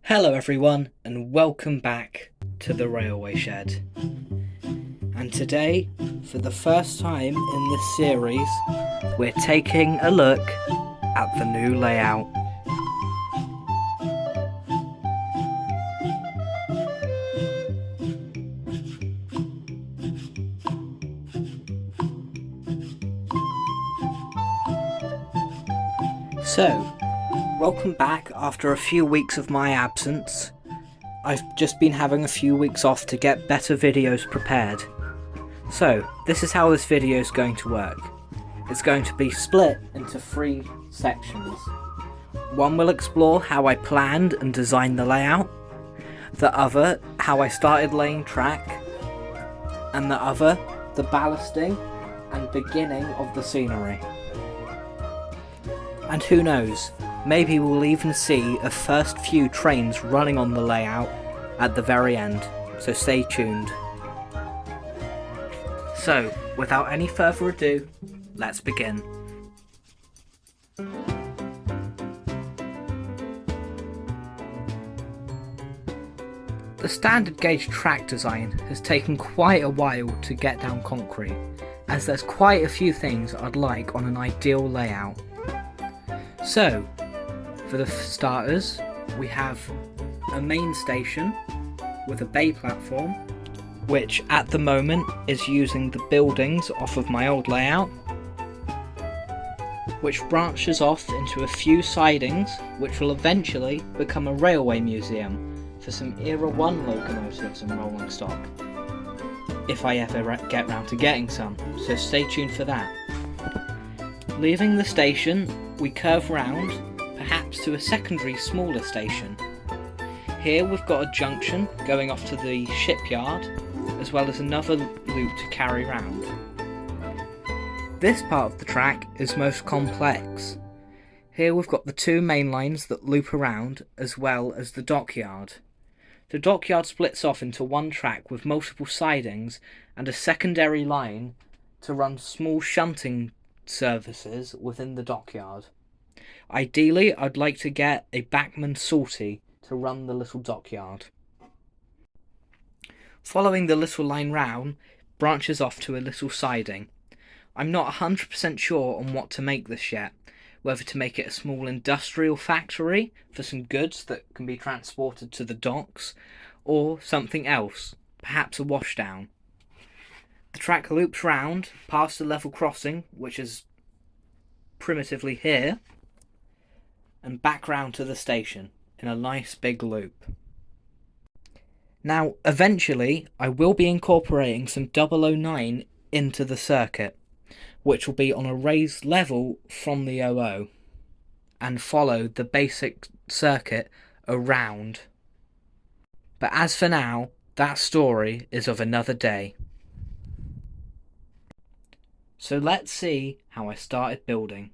Hello everyone and welcome back to the Railway Shed. And today, for the first time in this series, we're taking a look at the new layout. So, welcome back after a few weeks of my absence. I've just been having a few weeks off to get better videos prepared. So, this is how this video is going to work. It's going to be split into 3 sections. One will explore how I planned and designed the layout. The other, how I started laying track. And the other, the ballasting and beginning of the scenery. And who knows, maybe we'll even see a first few trains running on the layout at the very end, so stay tuned. So, without any further ado, let's begin. The standard gauge track design has taken quite a while to get down concrete, as there's quite a few things I'd like on an ideal layout. So, for the starters, we have a main station with a bay platform, which at the moment is using the buildings off of my old layout, which branches off into a few sidings, which will eventually become a railway museum for some Era 1 locomotives and rolling stock, if I ever get round to getting some, so stay tuned for that. Leaving the station, we curve round, perhaps to a secondary smaller station. Here we've got a junction going off to the shipyard, as well as another loop to carry round. This part of the track is most complex. Here we've got the 2 main lines that loop around, as well as the dockyard. The dockyard splits off into one track with multiple sidings and a secondary line to run small shunting services within the dockyard. Ideally, I'd like to get a backman sortie to run the little dockyard. Following the little line round branches off to a little siding. I'm not 100% sure on what to make this yet, whether to make it a small industrial factory for some goods that can be transported to the docks, or something else, perhaps a washdown. The track loops round past the level crossing, which is primitively here, and back round to the station in a nice big loop. Now, eventually, I will be incorporating some 009 into the circuit, which will be on a raised level from the OO, and follow the basic circuit around. But as for now, that story is of another day. So let's see how I started building.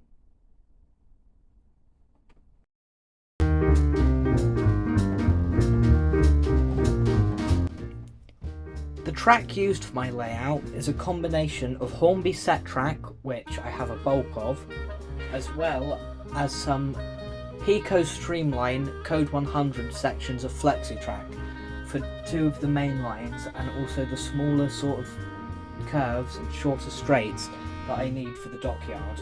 The track used for my layout is a combination of Hornby set track, which I have a bulk of, as well as some Pico Streamline Code 100 sections of FlexiTrack for 2 of the main lines, and also the smaller sort of curves and shorter straights that I need for the dockyard.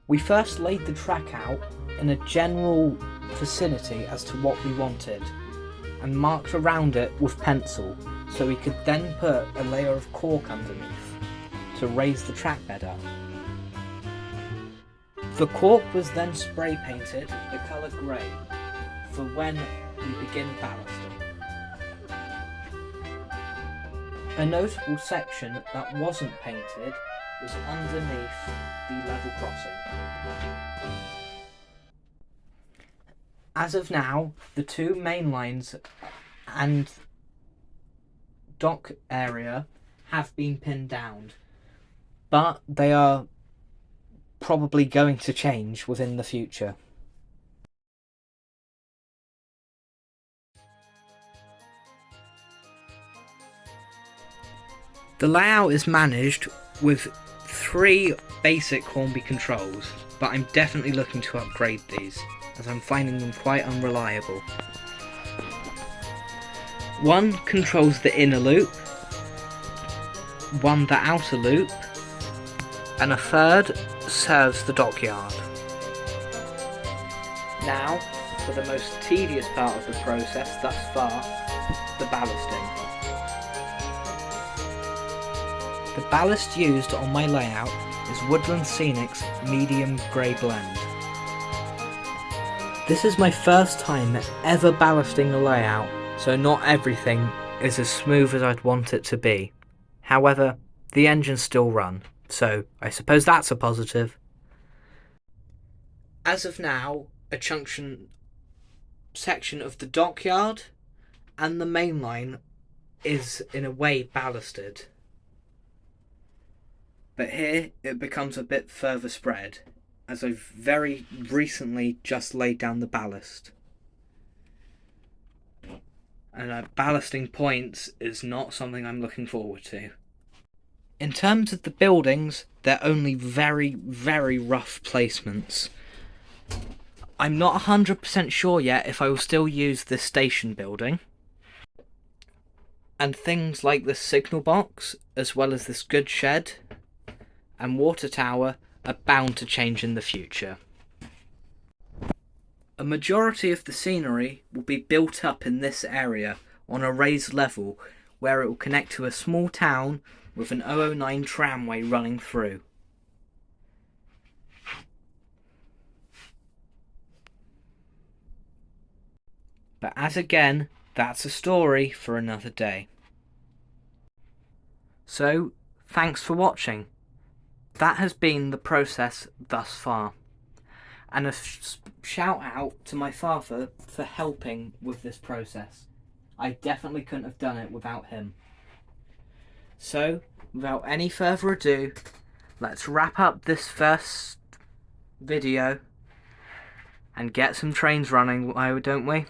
We first laid the track out in a general vicinity as to what we wanted, and marked around it with pencil, so we could then put a layer of cork underneath to raise the track bed up. The cork was then spray painted the colour grey for when we begin ballasting. A notable section that wasn't painted was underneath the level crossing. As of now, the 2 main lines and dock area have been pinned down, but they are probably going to change within the future. The layout is managed with 3 basic Hornby controls. but I'm definitely looking to upgrade these, as I'm finding them quite unreliable. One controls the inner loop, one the outer loop, and a third serves the dockyard. Now, for the most tedious part of the process thus far, the ballasting. The ballast used on my layout is Woodland Scenic's medium grey blend. This is my first time ever ballasting a layout, so not everything is as smooth as I'd want it to be. However, the engines still run, so I suppose that's a positive. As of now, a section of the dockyard and the main line is in a way ballasted. But here it becomes a bit further spread, as I've very recently just laid down the ballast. And ballasting points is not something I'm looking forward to. In terms of the buildings, they're only very, very rough placements. I'm not 100% sure yet if I will still use this station building. And things like the signal box, as well as this goods shed and water tower, are bound to change in the future. A majority of the scenery will be built up in this area on a raised level where it will connect to a small town with an 009 tramway running through. But as again, that's a story for another day. So, thanks for watching. That has been the process thus far. And a shout out to my father for helping with this process. I definitely couldn't have done it without him. So, without any further ado, let's wrap up this first video and get some trains running, why don't we?